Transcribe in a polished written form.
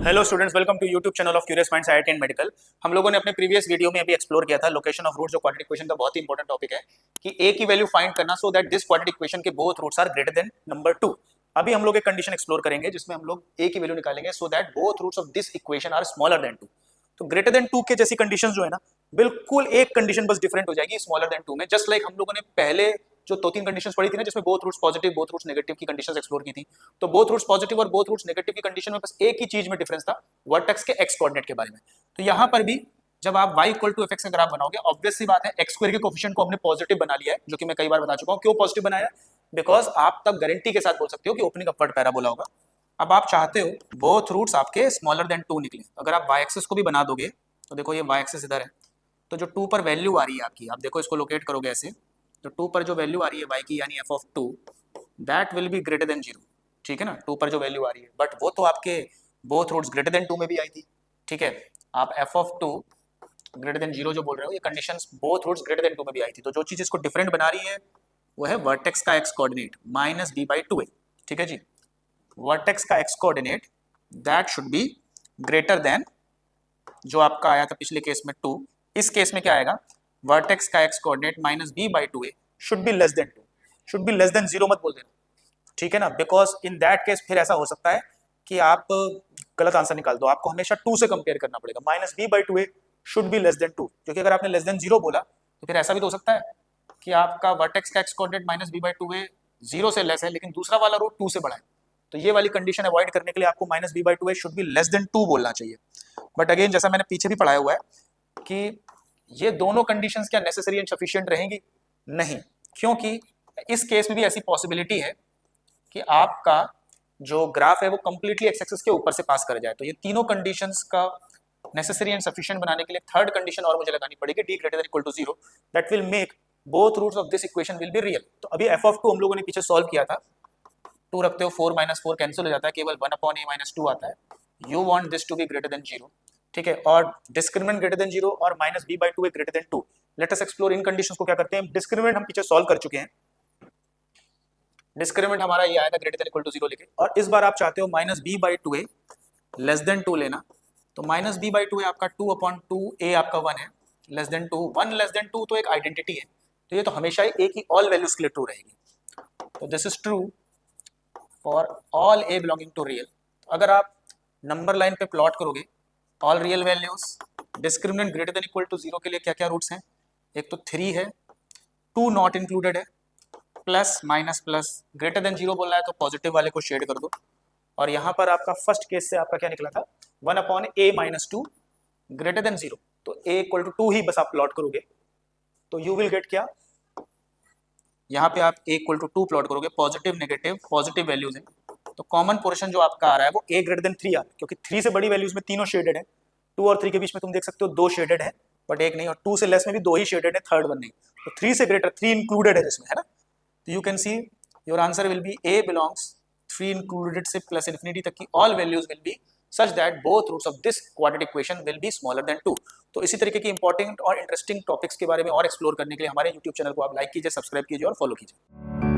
Hello students, welcome to YouTube channel of curious minds IIT and medical. हम लोगों ने अपने प्रीवियस वीडियो में अभी एक्सप्लोर किया था लोकेशन ऑफ रूट्स, जो क्वाड्रेटिक इक्वेशन का बहुत ही इंपॉर्टेंट टॉपिक है कि ए की वैल्यू फाइंड करना so that this quadratic equation के both roots are greater than number 2। अभी हम लोग एक कंडीशन एक्सप्लोर करेंगे जिसमें हम लोग ए की वैल्यू निकालेंगे so that both roots of this equation are smaller than 2। तो ग्रेटर देन 2 के जैसी कंडीशन जो है ना, बिल्कुल एक कंडीशन बस डिफरेंट हो जाएगी स्मॉलर देन 2 में। जस्ट लाइक हम लोगों ने पहले जो दो तीन कंडीशंस पढ़ी थी ना, जिसमें both roots positive both roots negative की कंडीशंस एक्सप्लोर की थी, तो बोथ रूट्स पॉजिटिव और बोथ रूट्स नेगेटिव की कंडीशन में बस एक ही चीज में डिफरेंस था, वर्टेक्स के एक्स कोऑर्डिनेट के बारे में। तो यहां पर भी जब आप y इक्वल टू fx का ग्राफ बनाओगे, ऑब्वियस सी बात है एक्स स्क्वायर के कोफिशिएंट को हमने पॉजिटिव बना लिया है, जो कि मैं कई बार बता चुका हूं। क्यों पॉजिटिव बनाया? बिकॉज आप तब गारंटी के साथ बोल सकते हो कि ओपनिंग अपवर्ड पैराबोला होगा। अब आप चाहते हो बोथ रूट्स आपके स्मॉलर देन 2 निकले। अगर आप y एक्सिस को भी बना दोगे तो देखो ये y एक्सिस इधर है, तो जो 2 पर वैल्यू आ रही है आपकी, आप देखो इसको लोकेट करोगे ऐसे, तो 2 पर जो वैल्यू आ रही है y की यानी f of 2, that will be greater than 0। ठीक है ना, 2 पर जो वैल्यू आ रही है, बट वो तो आपके बोथ रूट्स ग्रेटर देन 2 में भी आई थी। ठीक है, आप f ऑफ 2 ग्रेटर देन 0 जो बोल रहे हो, ये conditions both roots greater than 2 में भी आई थी। तो जो चीज इसको डिफरेंट बना रही है वो है वर्टेक्स का x coordinate minus b by 2a। ठीक है जी, वर्टेक्स का x coordinate that should be greater then जो आपका आया था पिछले केस में 2। इस केस में क्या आएगा? वर्टेक्स का x coordinate minus b by 2a should be less than 2, should be less than 0 मत बोल देना। ठीक है ना, बिकॉज इन दैट केस फिर ऐसा हो सकता है कि आप गलत आंसर निकाल दो। आपको हमेशा 2 से कंपेयर करना पड़ेगा। Minus b by 2a should be less than 2, क्योंकि अगर आपने लेस देन 0 बोला तो फिर ऐसा भी तो हो सकता है कि आपका वर्टेक्स का x coordinate minus b by 2a 0 से लेस है, लेकिन दूसरा वाला रूट 2 से बड़ा है। तो ये वाली कंडीशन अवॉइड करने के लिए आपको minus b by 2a should be less than 2 बोलना चाहिए। बट अगेन, जैसा मैंने पीछे भी पढ़ाया हुआ है कि ये दोनों कंडीशंस क्या नेसेसरी एंड सफिशिएंट रहेंगी? नहीं, क्योंकि इस केस में भी ऐसी पॉसिबिलिटी है कि आपका जो ग्राफ है वो कंप्लीटली एक्स एक्सिस के ऊपर से पास कर जाए। तो ये तीनों कंडीशंस का नेसेसरी एंड सफिशिएंट बनाने के लिए थर्ड कंडीशन और मुझे लगानी पड़ेगी, d greater than equal to 0, that will make both roots of this equation will be real. तो अभी f ऑफ 2 हम लोगों ने पीछे सॉल्व किया था, 2 रखते हो 4 माइनस 4 कैंसिल हो जाता है, केवल 1 अपॉन a माइनस 2 आता है। You want this to be greater than 0। ठीक है, और डिस्क्रिमिनेंट ग्रेटर देन 0 और minus b by 2 greater than 2। Let us explore इन कंडीशंस को। क्या करते हैं, डिस्क्रिमिनेंट हम पीछे सॉल्व कर चुके हैं, डिस्क्रिमिनेंट हमारा ये आया था ग्रेटर देन इक्वल टू 0 लेके, और इस बार आप चाहते हो minus b by 2a less than 2 लेना। तो माइनस b बाई 2a आपका 2 अपॉन 2a आपका 1 है, लेस देन 2, 1 लेस देन 2 तो एक आइडेंटिटी है, तो ये तो हमेशा ही a की ऑल वैल्यूज के लिए ट्रू रहेगी। तो this is true for all a belonging to real. अगर आप नंबर लाइन पे प्लॉट करोगे all real values, discriminant greater than equal to 0 के लिए क्या क्या रूट्स हैं? एक तो 3 है, 2 नॉट इंक्लूडेड है, plus minus plus, greater than 0 बोल रहा है तो पॉजिटिव वाले को शेड कर दो। और यहाँ पर आपका फर्स्ट केस से आपका क्या निकला था, 1 upon a minus 2 greater than 0। तो a इक्वल टू 2 ही बस आप प्लॉट करोगे तो यू विल गेट क्या, यहाँ पे आप a इक्वल टू 2 प्लॉट करोगे, पॉजिटिव नेगेटिव पॉजिटिव वैल्यूज है, तो कॉमन पोर्शन जो आपका आ रहा है वो a ग्रेटर देन 3 आ रहा है, क्योंकि 3 से बड़ी वैल्यूज में तीनों शेडेड है। 2 और 3 के बीच में तुम देख सकते हो 2 शेडेड है बट एक नहीं, और 2 से लेस में भी 2 ही शेडेड है, थर्ड वन नहीं। तो 3 से ग्रेटर 3 इंक्लूडेड है जिसमें, है ना। तो you can see your answer will be a belongs 3 included से प्लस इन्फिनिटी तक की all values will be such that both roots of this quadratic equation will be smaller than 2। तो इसी तरीके की इंपॉर्टेंट और इंटरेस्टिंग टॉपिक्स के बारे में और एक्सप्लोर करने के लिए हमारे YouTube चैनल को आप लाइक कीजिए, सब्सक्राइब कीजिए और फॉलो कीजिए।